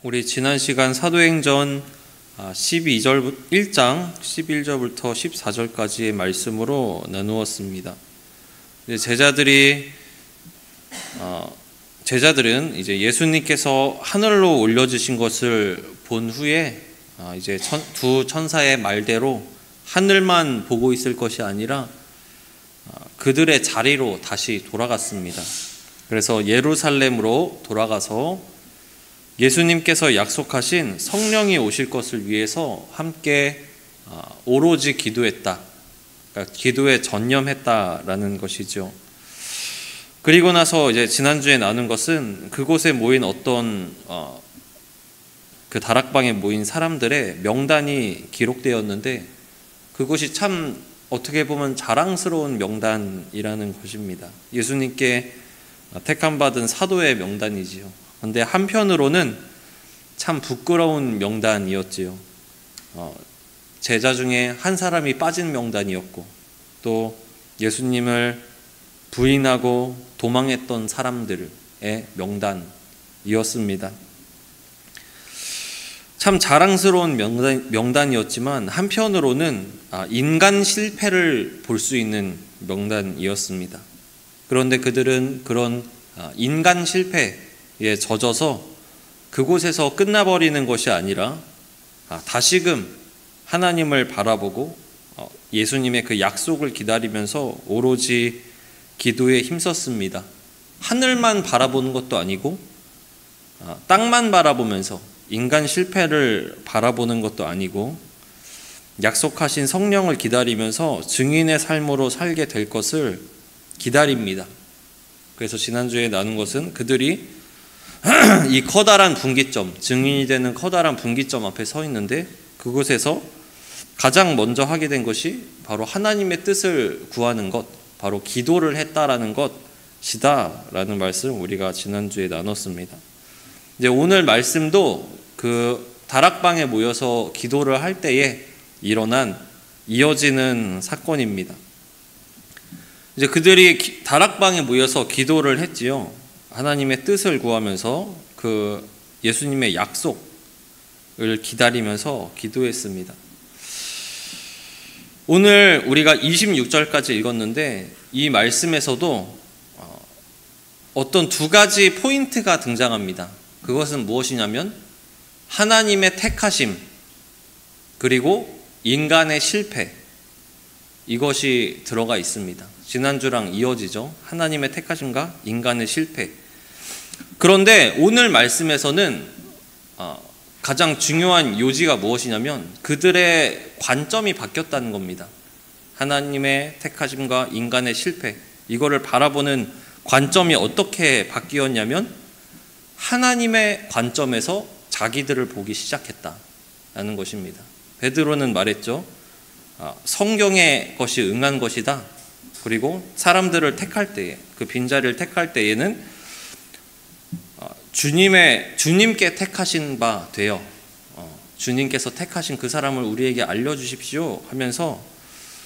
우리 지난 시간 사도행전 1장 11절부터 14절까지의 말씀으로 나누었습니다. 제자들은 이제 예수님께서 하늘로 올려주신 것을 본 후에 이제 두 천사의 말대로 하늘만 보고 있을 것이 아니라 그들의 자리로 다시 돌아갔습니다. 그래서 예루살렘으로 돌아가서 예수님께서 약속하신 성령이 오실 것을 위해서 함께 오로지 기도했다. 그러니까 기도에 전념했다라는 것이죠. 그리고 나서 이제 지난주에 나눈 것은 그곳에 모인 어떤 그 다락방에 모인 사람들의 명단이 기록되었는데 그것이 참 어떻게 보면 자랑스러운 명단이라는 것입니다. 예수님께 택함받은 사도의 명단이지요. 그런데 한편으로는 참 부끄러운 명단이었지요. 제자 중에 한 사람이 빠진 명단이었고 또 예수님을 부인하고 도망했던 사람들의 명단이었습니다. 참 자랑스러운 명단이었지만 한편으로는 인간 실패를 볼 수 있는 명단이었습니다. 그런데 그들은 그런 인간 실패에 젖어서 그곳에서 끝나버리는 것이 아니라 다시금 하나님을 바라보고 예수님의 그 약속을 기다리면서 오로지 기도에 힘썼습니다. 하늘만 바라보는 것도 아니고 땅만 바라보면서 인간 실패를 바라보는 것도 아니고 약속하신 성령을 기다리면서 증인의 삶으로 살게 될 것을 기다립니다. 그래서 지난주에 나눈 것은 그들이 이 커다란 분기점, 증인이 되는 커다란 분기점 앞에 서 있는데 그곳에서 가장 먼저 하게 된 것이 바로 하나님의 뜻을 구하는 것, 바로 기도를 했다라는 것이다라는 말씀 우리가 지난주에 나눴습니다. 이제 오늘 말씀도 그 다락방에 모여서 기도를 할 때에 이어지는 사건입니다. 이제 그들이 다락방에 모여서 기도를 했지요. 하나님의 뜻을 구하면서 그 예수님의 약속을 기다리면서 기도했습니다. 오늘 우리가 26절까지 읽었는데 이 말씀에서도 어떤 두 가지 포인트가 등장합니다. 그것은 무엇이냐면 하나님의 택하심 그리고 인간의 실패, 이것이 들어가 있습니다. 지난주랑 이어지죠. 하나님의 택하심과 인간의 실패. 그런데 오늘 말씀에서는 가장 중요한 요지가 무엇이냐면 그들의 관점이 바뀌었다는 겁니다. 하나님의 택하심과 인간의 실패, 이거를 바라보는 관점이 어떻게 바뀌었냐면 하나님의 관점에서 자기들을 보기 시작했다라는 것입니다. 베드로는 말했죠. 성경의 것이 응한 것이다. 그리고 사람들을 택할 때에, 그 빈자리를 택할 때에는 주님께 택하신 바 되어 주님께서 택하신 그 사람을 우리에게 알려주십시오 하면서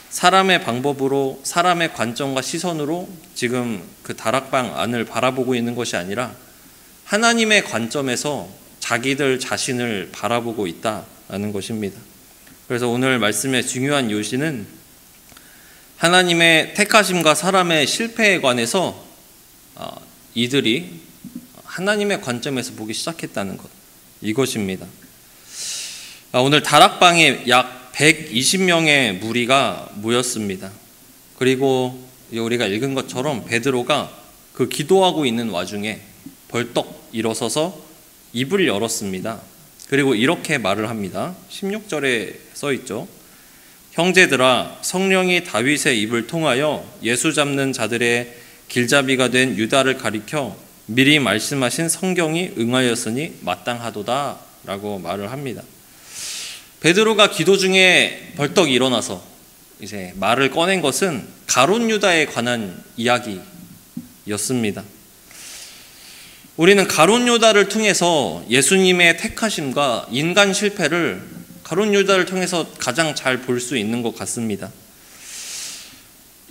사람의 방법으로, 사람의 관점과 시선으로 지금 그 다락방 안을 바라보고 있는 것이 아니라 하나님의 관점에서 자기들 자신을 바라보고 있다라는 것입니다. 그래서 오늘 말씀의 중요한 요지는 하나님의 택하심과 사람의 실패에 관해서 이들이 하나님의 관점에서 보기 시작했다는 것, 이것입니다. 오늘 다락방에 약 120명의 무리가 모였습니다. 그리고 우리가 읽은 것처럼 베드로가 그 기도하고 있는 와중에 벌떡 일어서서 입을 열었습니다. 그리고 이렇게 말을 합니다. 16절에 써있죠. 형제들아, 성령이 다윗의 입을 통하여 예수 잡는 자들의 길잡이가 된 유다를 가리켜 미리 말씀하신 성경이 응하였으니 마땅하도다 라고 말을 합니다. 베드로가 기도 중에 벌떡 일어나서 이제 말을 꺼낸 것은 가룟 유다에 관한 이야기였습니다. 우리는 가룟 유다를 통해서 예수님의 택하심과 인간 실패를 가룟 유다를 통해서 가장 잘 볼 수 있는 것 같습니다.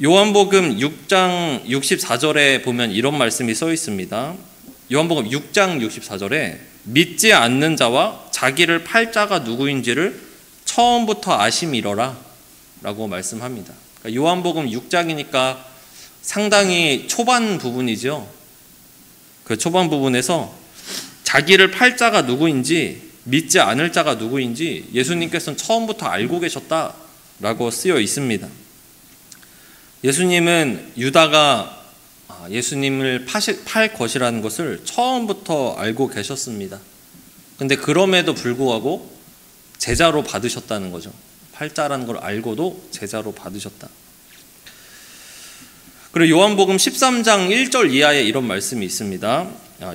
요한복음 6장 64절에 보면 이런 말씀이 써 있습니다. 요한복음 6장 64절에 믿지 않는 자와 자기를 팔 자가 누구인지를 처음부터 아심이러라 라고 말씀합니다. 그러니까 요한복음 6장이니까 상당히 초반 부분이죠. 그 초반 부분에서 자기를 팔 자가 누구인지 믿지 않을 자가 누구인지 예수님께서는 처음부터 알고 계셨다라고 쓰여 있습니다. 예수님은 유다가 예수님을 팔 것이라는 것을 처음부터 알고 계셨습니다. 근데 그럼에도 불구하고 제자로 받으셨다는 거죠. 팔자라는 걸 알고도 제자로 받으셨다. 그리고 요한복음 13장 1절 이하에 이런 말씀이 있습니다.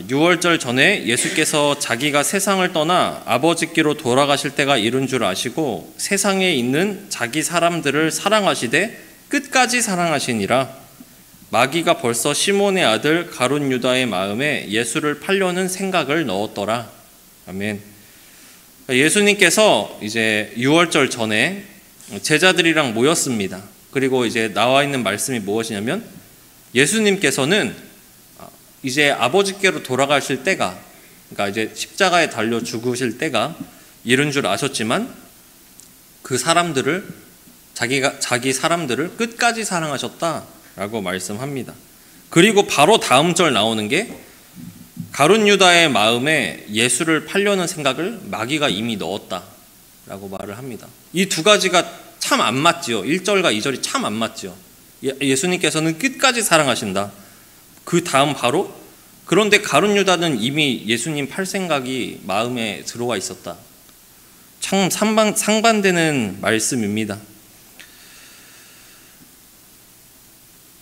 유월절 전에 예수께서 자기가 세상을 떠나 아버지께로 돌아가실 때가 이른 줄 아시고 세상에 있는 자기 사람들을 사랑하시되 끝까지 사랑하시니라. 마귀가 벌써 시몬의 아들 가룟 유다의 마음에 예수를 팔려는 생각을 넣었더라. 아멘. 예수님께서 이제 유월절 전에 제자들이랑 모였습니다. 그리고 이제 나와 있는 말씀이 무엇이냐면 예수님께서는 이제 아버지께로 돌아가실 때가, 그러니까 이제 십자가에 달려 죽으실 때가 이른 줄 아셨지만 그 사람들을 자기 사람들을 끝까지 사랑하셨다라고 말씀합니다. 그리고 바로 다음 절 나오는 게 가룟 유다의 마음에 예수를 팔려는 생각을 마귀가 이미 넣었다라고 말을 합니다. 이 두 가지가 참 안 맞지요. 1절과 2절이 참 안 맞지요. 예수님께서는 끝까지 사랑하신다. 그 다음 바로 그런데 가룟 유다는 이미 예수님 팔 생각이 마음에 들어와 있었다. 참 상반되는 말씀입니다.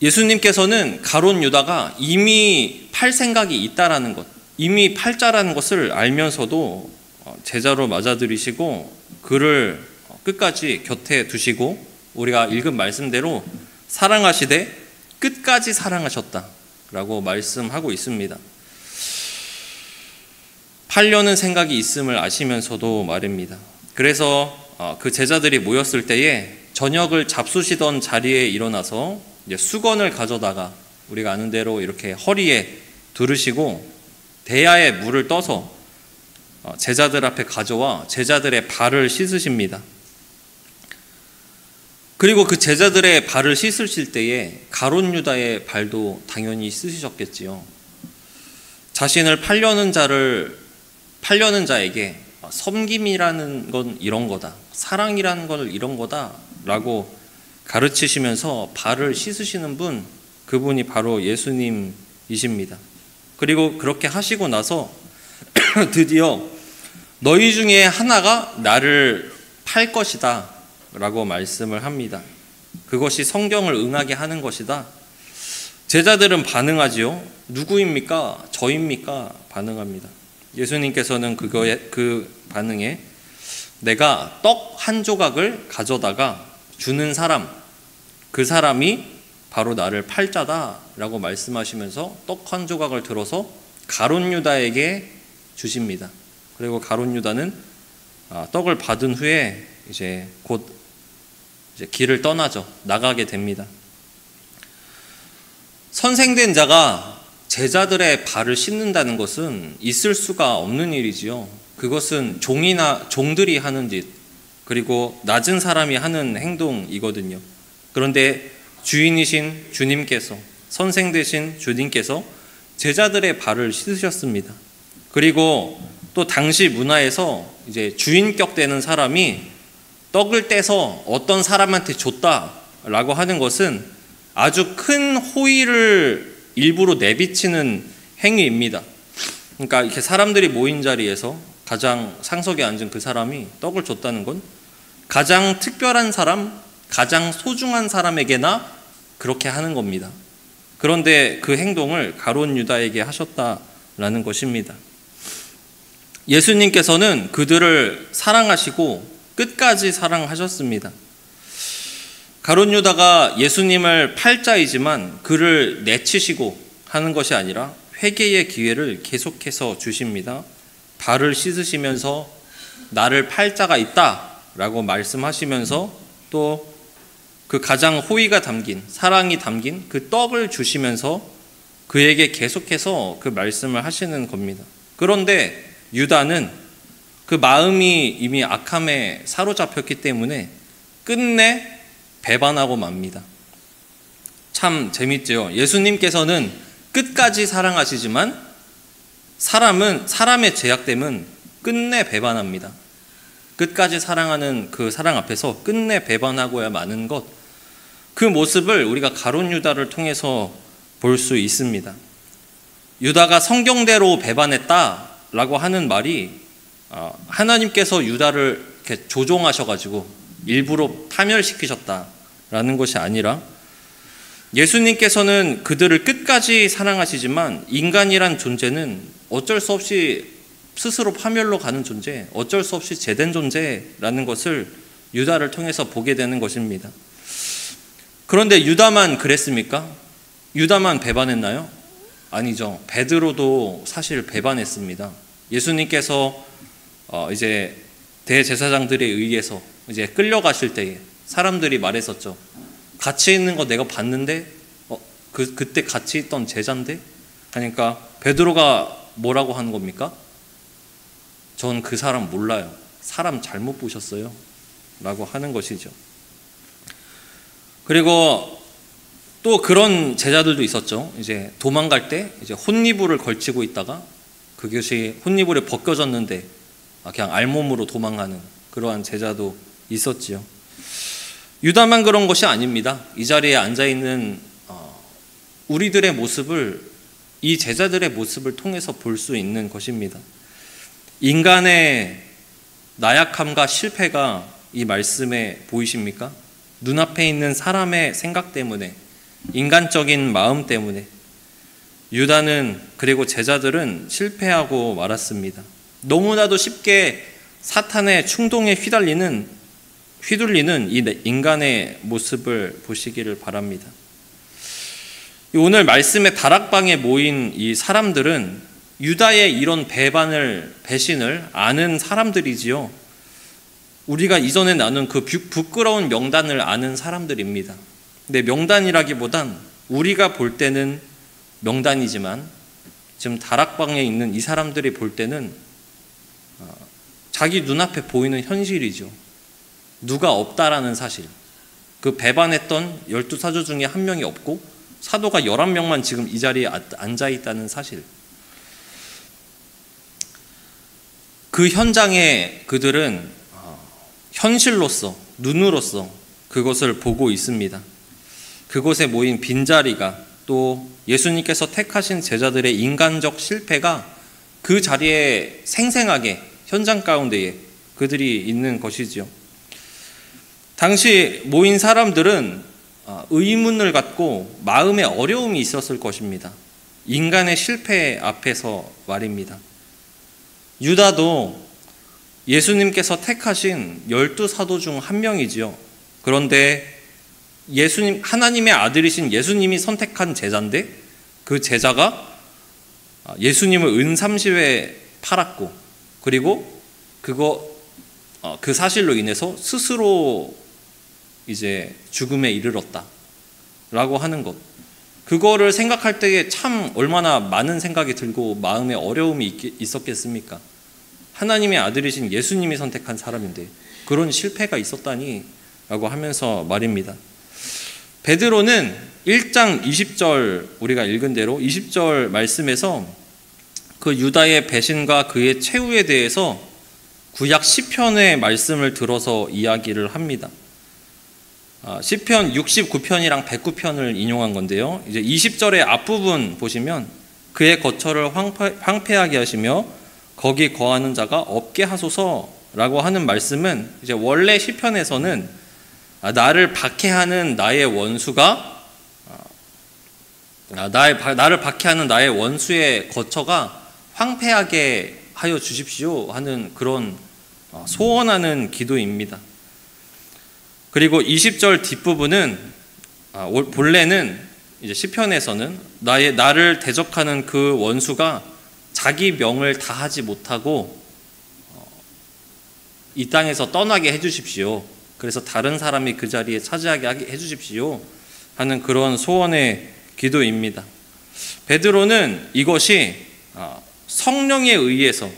예수님께서는 가룟 유다가 이미 팔 생각이 있다라는 것, 이미 팔자라는 것을 알면서도 제자로 맞아들이시고 그를 끝까지 곁에 두시고 우리가 읽은 말씀대로 사랑하시되 끝까지 사랑하셨다라고 말씀하고 있습니다. 팔려는 생각이 있음을 아시면서도 말입니다. 그래서 그 제자들이 모였을 때에 저녁을 잡수시던 자리에 일어나서 이제 수건을 가져다가 우리가 아는 대로 이렇게 허리에 두르시고 대야에 물을 떠서 제자들 앞에 가져와 제자들의 발을 씻으십니다. 그리고 그 제자들의 발을 씻으실 때에 가룟 유다의 발도 당연히 씻으셨겠지요. 자신을 팔려는 자에게 섬김이라는 건 이런 거다, 사랑이라는 건 이런 거다라고 가르치시면서 발을 씻으시는 분, 그분이 바로 예수님이십니다. 그리고 그렇게 하시고 나서 드디어 너희 중에 하나가 나를 팔 것이다 라고 말씀을 합니다. 그것이 성경을 응하게 하는 것이다. 제자들은 반응하지요. 누구입니까? 저입니까? 반응합니다. 예수님께서는 그 반응에 내가 떡 한 조각을 가져다가 주는 사람, 그 사람이 바로 나를 팔자다 라고 말씀하시면서 떡 한 조각을 들어서 가룟 유다에게 주십니다. 그리고 가룟 유다는 떡을 받은 후에 이제 곧 길을 떠나죠. 나가게 됩니다. 선생된 자가 제자들의 발을 씻는다는 것은 있을 수가 없는 일이지요. 그것은 종들이 하는 짓, 그리고 낮은 사람이 하는 행동이거든요. 그런데 주인이신 주님께서, 선생되신 주님께서 제자들의 발을 씻으셨습니다. 그리고 또 당시 문화에서 이제 주인격 되는 사람이 떡을 떼서 어떤 사람한테 줬다라고 하는 것은 아주 큰 호의를 일부러 내비치는 행위입니다. 그러니까 이렇게 사람들이 모인 자리에서 가장 상석에 앉은 그 사람이 떡을 줬다는 건 가장 특별한 사람, 가장 소중한 사람에게나 그렇게 하는 겁니다. 그런데 그 행동을 가룟 유다에게 하셨다라는 것입니다. 예수님께서는 그들을 사랑하시고 끝까지 사랑하셨습니다. 가룟 유다가 예수님을 팔자이지만 그를 내치시고 하는 것이 아니라 회개의 기회를 계속해서 주십니다. 발을 씻으시면서 나를 팔자가 있다라고 말씀하시면서 또 그 가장 호의가 담긴, 사랑이 담긴 그 떡을 주시면서 그에게 계속해서 그 말씀을 하시는 겁니다. 그런데 유다는 그 마음이 이미 악함에 사로잡혔기 때문에 끝내 배반하고 맙니다. 참 재밌죠. 예수님께서는 끝까지 사랑하시지만 사람의 죄악됨은 끝내 배반합니다. 끝까지 사랑하는 그 사랑 앞에서 끝내 배반하고야 마는 것, 그 모습을 우리가 가룟 유다를 통해서 볼 수 있습니다. 유다가 성경대로 배반했다라고 하는 말이 하나님께서 유다를 이렇게 조종하셔가지고 일부러 파멸시키셨다라는 것이 아니라 예수님께서는 그들을 끝까지 사랑하시지만 인간이란 존재는 어쩔 수 없이 스스로 파멸로 가는 존재, 어쩔 수 없이 죄된 존재라는 것을 유다를 통해서 보게 되는 것입니다. 그런데 유다만 그랬습니까? 유다만 배반했나요? 아니죠. 베드로도 사실 배반했습니다. 예수님께서 이제 대제사장들에 의해서 이제 끌려가실 때에 사람들이 말했었죠. 같이 있는 거 내가 봤는데 그때 같이 있던 제자인데? 그러니까 베드로가 뭐라고 하는 겁니까? 전 그 사람 몰라요. 사람 잘못 보셨어요. 라고 하는 것이죠. 그리고 또 그런 제자들도 있었죠. 이제 도망갈 때 이제 혼니부를 걸치고 있다가 그것이 혼니부를 벗겨졌는데 그냥 알몸으로 도망가는 그러한 제자도 있었지요. 유다만 그런 것이 아닙니다. 이 자리에 앉아있는 우리들의 모습을, 이 제자들의 모습을 통해서 볼 수 있는 것입니다. 인간의 나약함과 실패가 이 말씀에 보이십니까? 눈앞에 있는 사람의 생각 때문에, 인간적인 마음 때문에 유다는, 그리고 제자들은 실패하고 말았습니다. 너무나도 쉽게 사탄의 충동에 휘둘리는 이 인간의 모습을 보시기를 바랍니다. 오늘 말씀의 다락방에 모인 이 사람들은 유다의 이런 배신을 아는 사람들이지요. 우리가 이전에 나눈 그 부끄러운 명단을 아는 사람들입니다. 근데 명단이라기보단 우리가 볼 때는 명단이지만 지금 다락방에 있는 이 사람들이 볼 때는 자기 눈앞에 보이는 현실이죠. 누가 없다라는 사실. 그 배반했던 12사도 중에 한 명이 없고 사도가 11명만 지금 이 자리에 앉아있다는 사실. 그 현장에 그들은 현실로서, 눈으로서 그것을 보고 있습니다. 그곳에 모인 빈자리가, 또 예수님께서 택하신 제자들의 인간적 실패가 그 자리에 생생하게 현장 가운데에 그들이 있는 것이지요. 당시 모인 사람들은 의문을 갖고 마음에 어려움이 있었을 것입니다. 인간의 실패 앞에서 말입니다. 유다도 예수님께서 택하신 12사도 중 한 명이지요. 그런데 하나님의 아들이신 예수님이 선택한 제자인데 그 제자가 예수님을 은삼시에 팔았고, 그리고 그 사실로 인해서 스스로 이제 죽음에 이르렀다라고 하는 것. 그거를 생각할 때에 참 얼마나 많은 생각이 들고 마음에 어려움이 있었겠습니까? 하나님의 아들이신 예수님이 선택한 사람인데 그런 실패가 있었다니 라고 하면서 말입니다. 베드로는 1장 20절, 우리가 읽은 대로 20절 말씀에서 그 유다의 배신과 그의 최후에 대해서 구약 시편의 말씀을 들어서 이야기를 합니다. 시편 69편이랑 109편을 인용한 건데요. 이제 20절의 앞부분 보시면 그의 거처를 황폐하게 하시며 거기 거하는 자가 없게 하소서라고 하는 말씀은 이제 원래 시편에서는 나를 박해하는 나의 원수가 나를 박해하는 나의 원수의 거처가 황폐하게 하여 주십시오 하는 그런 소원하는 기도입니다. 그리고 20절 뒷부분은 본래는 이제 시편에서는 나를 대적하는 그 원수가 자기 명을 다하지 못하고 이 땅에서 떠나게 해주십시오. 그래서 다른 사람이 그 자리에 차지하게 해주십시오 하는 그런 소원의 기도입니다. 베드로는 이것이 성령에 의해서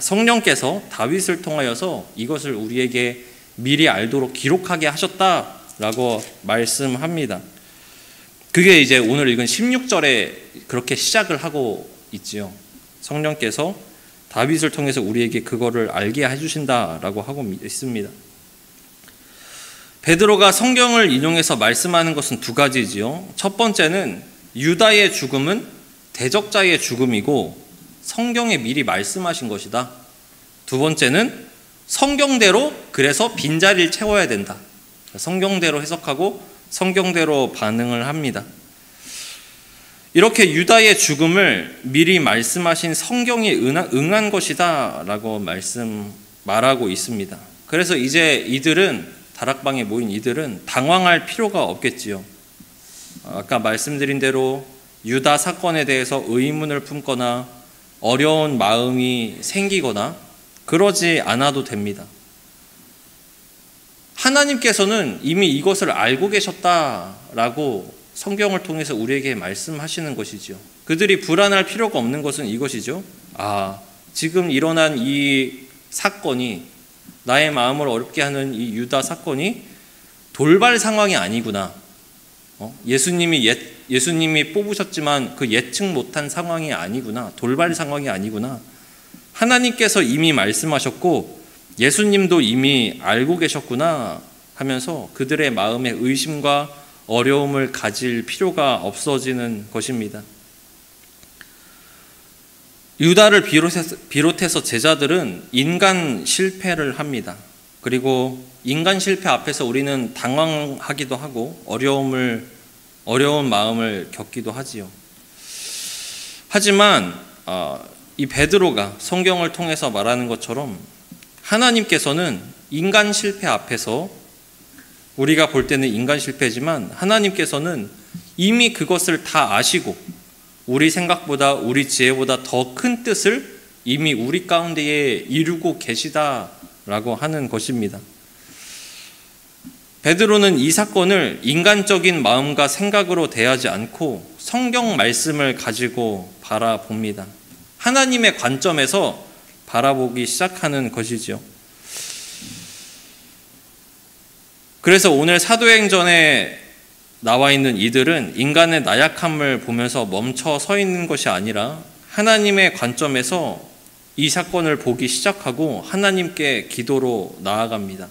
성령께서 다윗을 통하여서 이것을 우리에게 미리 알도록 기록하게 하셨다라고 말씀합니다. 그게 이제 오늘 읽은 16절에 그렇게 시작을 하고 있지요. 성령께서 다윗을 통해서 우리에게 그거를 알게 해주신다라고 하고 있습니다. 베드로가 성경을 인용해서 말씀하는 것은 두 가지지요. 첫 번째는 유다의 죽음은 대적자의 죽음이고 성경에 미리 말씀하신 것이다. 두 번째는 성경대로 그래서 빈자리를 채워야 된다. 성경대로 해석하고 성경대로 반응을 합니다. 이렇게 유다의 죽음을 미리 말씀하신 성경이 응한 것이다 라고 말하고 있습니다. 그래서 이제 다락방에 모인 이들은 당황할 필요가 없겠지요. 아까 말씀드린 대로 유다 사건에 대해서 의문을 품거나 어려운 마음이 생기거나 그러지 않아도 됩니다. 하나님께서는 이미 이것을 알고 계셨다라고 성경을 통해서 우리에게 말씀하시는 것이지요. 그들이 불안할 필요가 없는 것은 이것이죠. 지금 일어난 이 사건이, 나의 마음을 어렵게 하는 이 유다 사건이 돌발 상황이 아니구나. 예수님이 뽑으셨지만 그 예측 못한 상황이 아니구나. 돌발 상황이 아니구나. 하나님께서 이미 말씀하셨고 예수님도 이미 알고 계셨구나 하면서 그들의 마음에 의심과 어려움을 가질 필요가 없어지는 것입니다. 유다를 비롯해서 제자들은 인간 실패를 합니다. 그리고 인간 실패 앞에서 우리는 당황하기도 하고 어려운 마음을 겪기도 하지요. 하지만 이 베드로가 성경을 통해서 말하는 것처럼 하나님께서는 인간 실패 앞에서, 우리가 볼 때는 인간 실패지만 하나님께서는 이미 그것을 다 아시고 우리 생각보다, 우리 지혜보다 더 큰 뜻을 이미 우리 가운데에 이루고 계시다라고 하는 것입니다. 베드로는 이 사건을 인간적인 마음과 생각으로 대하지 않고 성경 말씀을 가지고 바라봅니다. 하나님의 관점에서 바라보기 시작하는 것이지요. 그래서 오늘 사도행전에 나와 있는 이들은 인간의 나약함을 보면서 멈춰 서 있는 것이 아니라 하나님의 관점에서 이 사건을 보기 시작하고 하나님께 기도로 나아갑니다.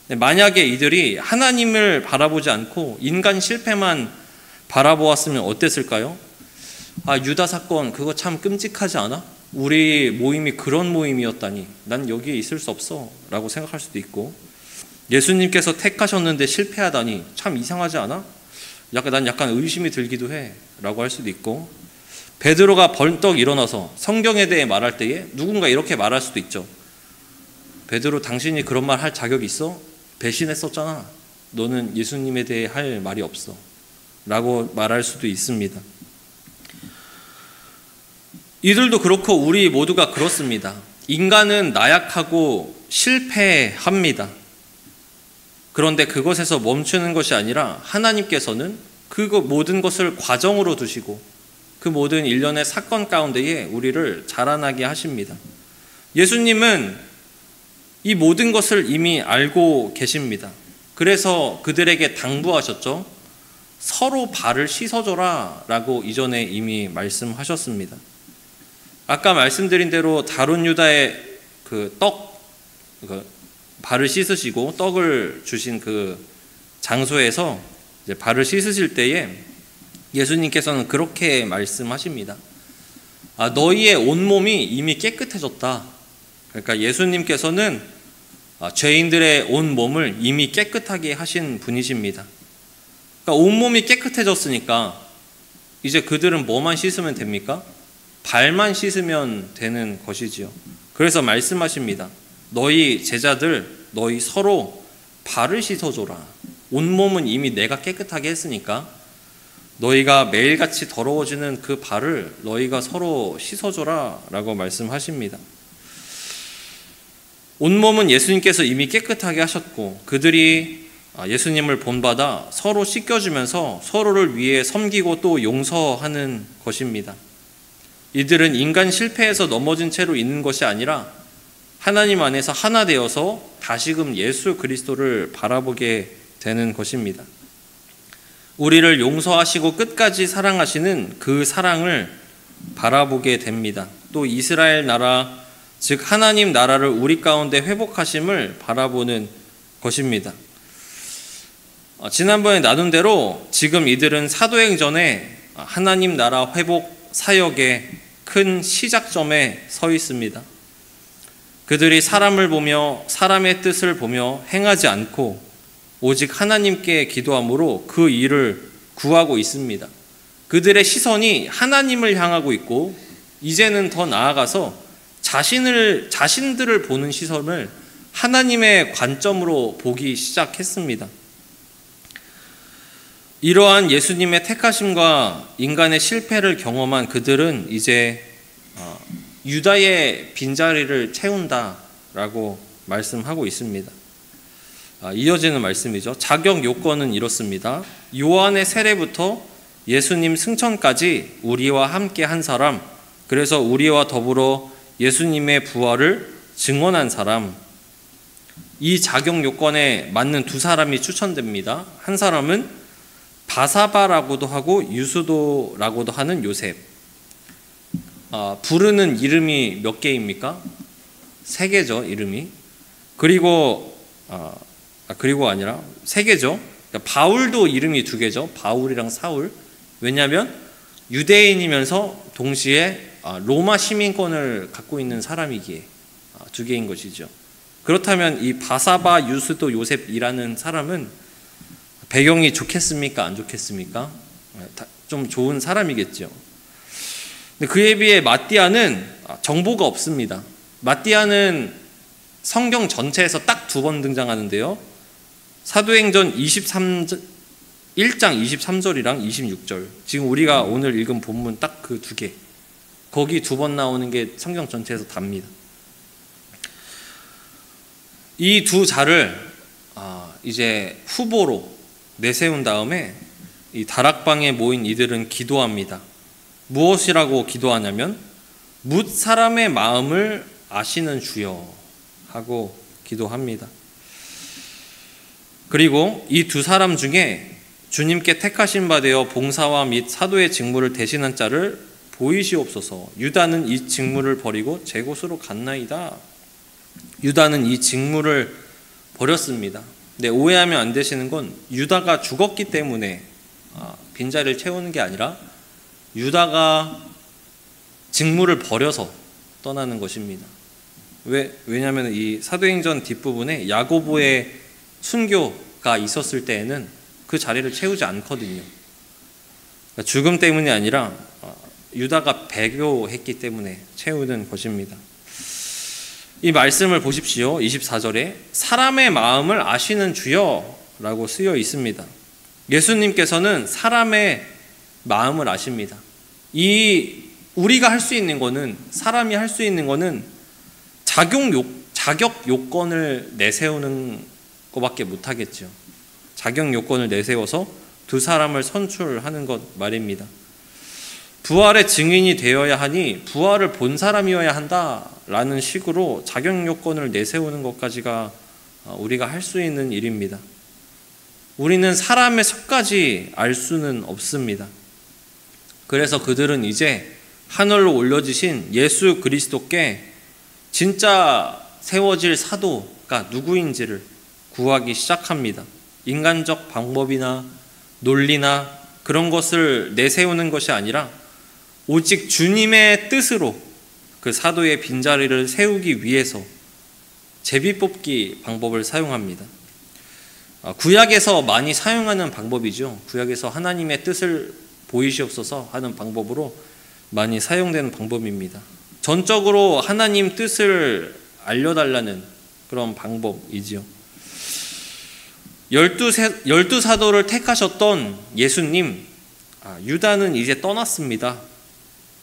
만약에 이들이 하나님을 바라보지 않고 인간 실패만 바라보았으면 어땠을까요? 유다 사건 그거 참 끔찍하지 않아? 우리 모임이 그런 모임이었다니 난 여기에 있을 수 없어 라고 생각할 수도 있고, 예수님께서 택하셨는데 실패하다니 참 이상하지 않아? 난 약간 의심이 들기도 해 라고 할 수도 있고, 베드로가 벌떡 일어나서 성경에 대해 말할 때에 누군가 이렇게 말할 수도 있죠. 베드로, 당신이 그런 말 할 자격이 있어? 배신했었잖아. 너는 예수님에 대해 할 말이 없어 라고 말할 수도 있습니다. 이들도 그렇고 우리 모두가 그렇습니다. 인간은 나약하고 실패합니다. 그런데 그것에서 멈추는 것이 아니라 하나님께서는 그 모든 것을 과정으로 두시고 그 모든 일련의 사건 가운데에 우리를 자라나게 하십니다. 예수님은 이 모든 것을 이미 알고 계십니다. 그래서 그들에게 당부하셨죠. 서로 발을 씻어줘라 라고 이전에 이미 말씀하셨습니다. 아까 말씀드린 대로 다른 유다의 발을 씻으시고 떡을 주신 그 장소에서 이제 발을 씻으실 때에 예수님께서는 그렇게 말씀하십니다. 너희의 온몸이 이미 깨끗해졌다. 그러니까 예수님께서는 죄인들의 온몸을 이미 깨끗하게 하신 분이십니다. 그러니까 온몸이 깨끗해졌으니까 이제 그들은 뭐만 씻으면 됩니까? 발만 씻으면 되는 것이지요. 그래서 말씀하십니다. 너희 제자들, 너희 서로 발을 씻어줘라. 온몸은 이미 내가 깨끗하게 했으니까 너희가 매일같이 더러워지는 그 발을 너희가 서로 씻어줘라 라고 말씀하십니다. 온몸은 예수님께서 이미 깨끗하게 하셨고 그들이 예수님을 본받아 서로 씻겨주면서 서로를 위해 섬기고 또 용서하는 것입니다. 이들은 인간 실패에서 넘어진 채로 있는 것이 아니라 하나님 안에서 하나 되어서 다시금 예수 그리스도를 바라보게 되는 것입니다. 우리를 용서하시고 끝까지 사랑하시는 그 사랑을 바라보게 됩니다. 또 이스라엘 나라, 즉 하나님 나라를 우리 가운데 회복하심을 바라보는 것입니다. 지난번에 나눈 대로 지금 이들은 사도행전에 하나님 나라 회복 사역의 큰 시작점에 서 있습니다. 그들이 사람을 보며 사람의 뜻을 보며 행하지 않고 오직 하나님께 기도함으로 그 일을 구하고 있습니다. 그들의 시선이 하나님을 향하고 있고 이제는 더 나아가서 자신들을 보는 시선을 하나님의 관점으로 보기 시작했습니다. 이러한 예수님의 택하심과 인간의 실패를 경험한 그들은 이제 유다의 빈자리를 채운다라고 말씀하고 있습니다. 이어지는 말씀이죠. 자격 요건은 이렇습니다. 요한의 세례부터 예수님 승천까지 우리와 함께 한 사람, 그래서 우리와 더불어 예수님의 부활을 증언한 사람, 이 자격 요건에 맞는 두 사람이 추천됩니다. 한 사람은 바사바라고도 하고 유수도라고도 하는 요셉. 부르는 이름이 몇 개입니까? 3개죠, 이름이. 그리고 아니라 3개죠. 그러니까 바울도 이름이 2개죠. 바울이랑 사울. 왜냐하면 유대인이면서 동시에 로마 시민권을 갖고 있는 사람이기에 2개인 것이죠. 그렇다면 이 바사바, 유수도, 요셉이라는 사람은 배경이 좋겠습니까? 안 좋겠습니까? 좀 좋은 사람이겠죠. 근데 그에 비해 마띠아는 정보가 없습니다. 마띠아는 성경 전체에서 딱 2번 등장하는데요. 사도행전 1장 23절이랑 26절. 지금 우리가 오늘 읽은 본문 딱 그 2개. 거기 2번 나오는 게 성경 전체에서 답니다. 이 두 자를 이제 후보로 내세운 다음에 이 다락방에 모인 이들은 기도합니다. 무엇이라고 기도하냐면 뭇 사람의 마음을 아시는 주여 하고 기도합니다. 그리고 이 두 사람 중에 주님께 택하신 바 되어 봉사와 및 사도의 직무를 대신한 자를 보이시옵소서. 유다는 이 직무를 버리고 제 곳으로 갔나이다. 유다는 이 직무를 버렸습니다. 근데 오해하면 안 되시는 건 유다가 죽었기 때문에 빈자리를 채우는 게 아니라 유다가 직무를 버려서 떠나는 것입니다. 왜냐하면 이 사도행전 뒷부분에 야고보의 순교가 있었을 때에는 그 자리를 채우지 않거든요. 그러니까 죽음 때문이 아니라 유다가 배교했기 때문에 채우는 것입니다. 이 말씀을 보십시오. 24절에 사람의 마음을 아시는 주여 라고 쓰여 있습니다. 예수님께서는 사람의 마음을 아십니다. 우리가 할 수 있는 거는, 사람이 할 수 있는 거는 자격 요건을 내세우는 것밖에 못하겠죠. 자격 요건을 내세워서 두 사람을 선출하는 것 말입니다. 부활의 증인이 되어야 하니 부활을 본 사람이어야 한다라는 식으로 자격 요건을 내세우는 것까지가 우리가 할 수 있는 일입니다. 우리는 사람의 속까지 알 수는 없습니다. 그래서 그들은 이제 하늘로 올려지신 예수 그리스도께 진짜 세워질 사도가 누구인지를 구하기 시작합니다. 인간적 방법이나 논리나 그런 것을 내세우는 것이 아니라 오직 주님의 뜻으로 그 사도의 빈자리를 세우기 위해서 제비뽑기 방법을 사용합니다. 구약에서 많이 사용하는 방법이죠. 구약에서 하나님의 뜻을 보이시옵소서 하는 방법으로 많이 사용되는 방법입니다. 전적으로 하나님 뜻을 알려달라는 그런 방법이지요. 12 사도를 택하셨던 예수님, 유다는 이제 떠났습니다.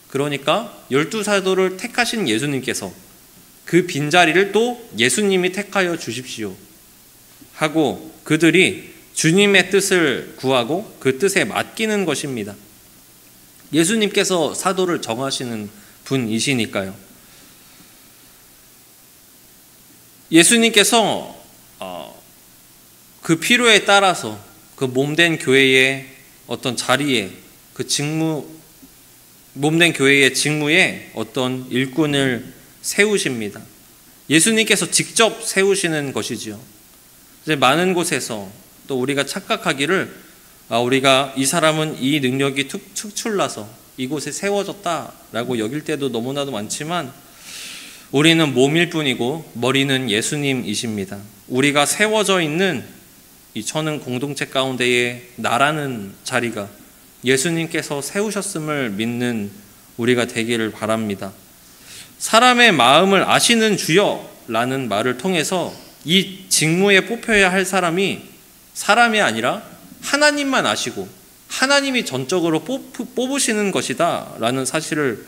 그러니까 12 사도를 택하신 예수님께서 그 빈자리를 또 예수님이 택하여 주십시오 하고 그들이 주님의 뜻을 구하고 그 뜻에 맡기는 것입니다. 예수님께서 사도를 정하시는 분이시니까요. 예수님께서 그 필요에 따라서 그 몸된 교회의 어떤 자리에, 그 몸된 교회의 직무에 어떤 일꾼을 세우십니다. 예수님께서 직접 세우시는 것이지요. 이제 많은 곳에서 또 우리가 착각하기를 우리가 이 사람은 이 능력이 특출나서 이곳에 세워졌다라고 여길 때도 너무나도 많지만 우리는 몸일 뿐이고 머리는 예수님이십니다. 우리가 세워져 있는 이 천은 공동체 가운데에 나라는 자리가 예수님께서 세우셨음을 믿는 우리가 되기를 바랍니다. 사람의 마음을 아시는 주여라는 말을 통해서 이 직무에 뽑혀야 할 사람이 사람이 아니라 하나님만 아시고 하나님이 전적으로 뽑으시는 것이다 라는 사실을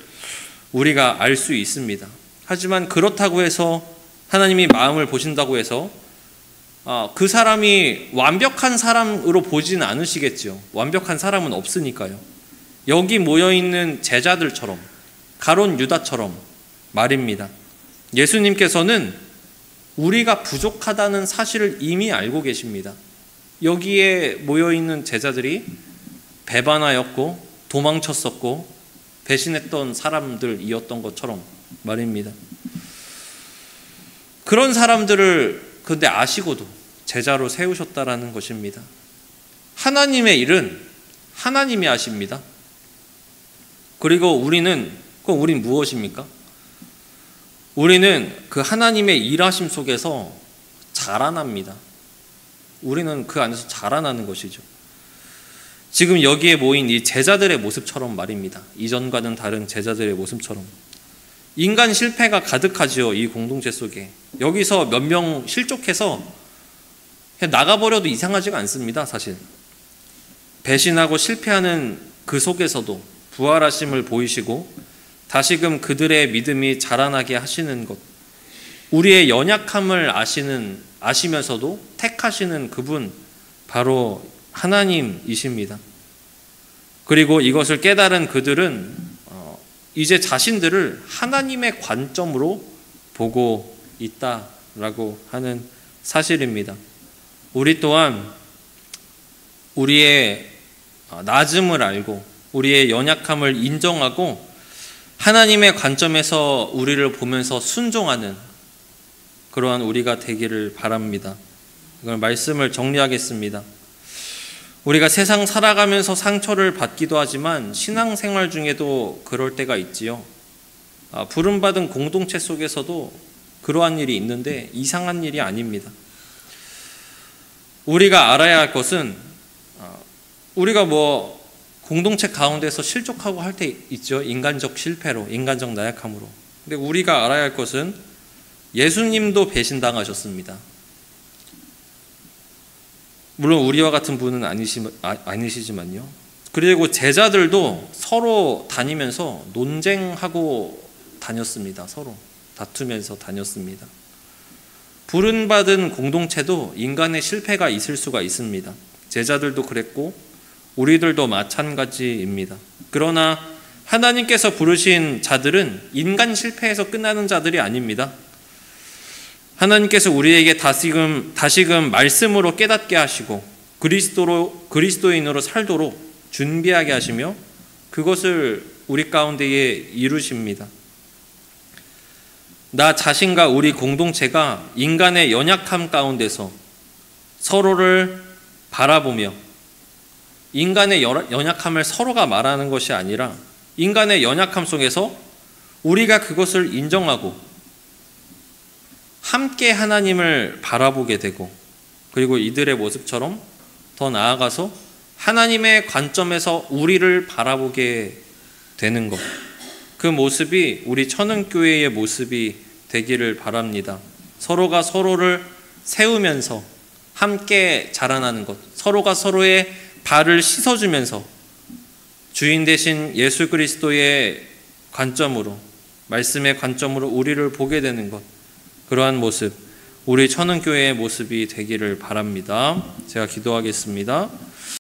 우리가 알 수 있습니다. 하지만 그렇다고 해서 하나님이 마음을 보신다고 해서 그 사람이 완벽한 사람으로 보지는 않으시겠죠. 완벽한 사람은 없으니까요. 여기 모여있는 제자들처럼 가룟 유다처럼 말입니다. 예수님께서는 우리가 부족하다는 사실을 이미 알고 계십니다. 여기에 모여있는 제자들이 배반하였고 도망쳤었고 배신했던 사람들이었던 것처럼 말입니다. 그런 사람들을 그런데 아시고도 제자로 세우셨다라는 것입니다. 하나님의 일은 하나님이 하십니다. 그리고 우린 무엇입니까? 우리는 그 하나님의 일하심 속에서 자라납니다. 우리는 그 안에서 자라나는 것이죠. 지금 여기에 모인 이 제자들의 모습처럼 말입니다. 이전과는 다른 제자들의 모습처럼. 인간 실패가 가득하지요. 이 공동체 속에. 여기서 몇 명 실족해서 그냥 나가버려도 이상하지가 않습니다. 사실. 배신하고 실패하는 그 속에서도 부활하심을 보이시고 다시금 그들의 믿음이 자라나게 하시는 것. 우리의 연약함을 아시면서도 택하시는 그분 바로 하나님이십니다. 그리고 이것을 깨달은 그들은 이제 자신들을 하나님의 관점으로 보고 있다라고 하는 사실입니다. 우리 또한 우리의 낮음을 알고 우리의 연약함을 인정하고 하나님의 관점에서 우리를 보면서 순종하는 그러한 우리가 되기를 바랍니다. 이걸 말씀을 정리하겠습니다. 우리가 세상 살아가면서 상처를 받기도 하지만 신앙생활 중에도 그럴 때가 있지요. 부름받은 공동체 속에서도 그러한 일이 있는데 이상한 일이 아닙니다. 우리가 알아야 할 것은 우리가 공동체 가운데서 실족하고 할 때 있죠. 인간적 실패로, 인간적 나약함으로. 근데 우리가 알아야 할 것은 예수님도 배신당하셨습니다. 물론 우리와 같은 분은 아니시지만요. 그리고 제자들도 서로 다니면서 논쟁하고 다녔습니다. 서로 다투면서 다녔습니다. 부름받은 공동체도 인간의 실패가 있을 수가 있습니다. 제자들도 그랬고 우리들도 마찬가지입니다. 그러나 하나님께서 부르신 자들은 인간 실패에서 끝나는 자들이 아닙니다. 하나님께서 우리에게 다시금 말씀으로 깨닫게 하시고 그리스도인으로 살도록 준비하게 하시며 그것을 우리 가운데에 이루십니다. 나 자신과 우리 공동체가 인간의 연약함 가운데서 서로를 바라보며 인간의 연약함을 서로가 말하는 것이 아니라 인간의 연약함 속에서 우리가 그것을 인정하고 함께 하나님을 바라보게 되고 그리고 이들의 모습처럼 더 나아가서 하나님의 관점에서 우리를 바라보게 되는 것. 그 모습이 우리 천은교회의 모습이 되기를 바랍니다. 서로가 서로를 세우면서 함께 자라나는 것. 서로가 서로의 발을 씻어주면서 주인 되신 예수 그리스도의 관점으로 말씀의 관점으로 우리를 보게 되는 것. 그러한 모습, 우리 천은교회의 모습이 되기를 바랍니다. 제가 기도하겠습니다.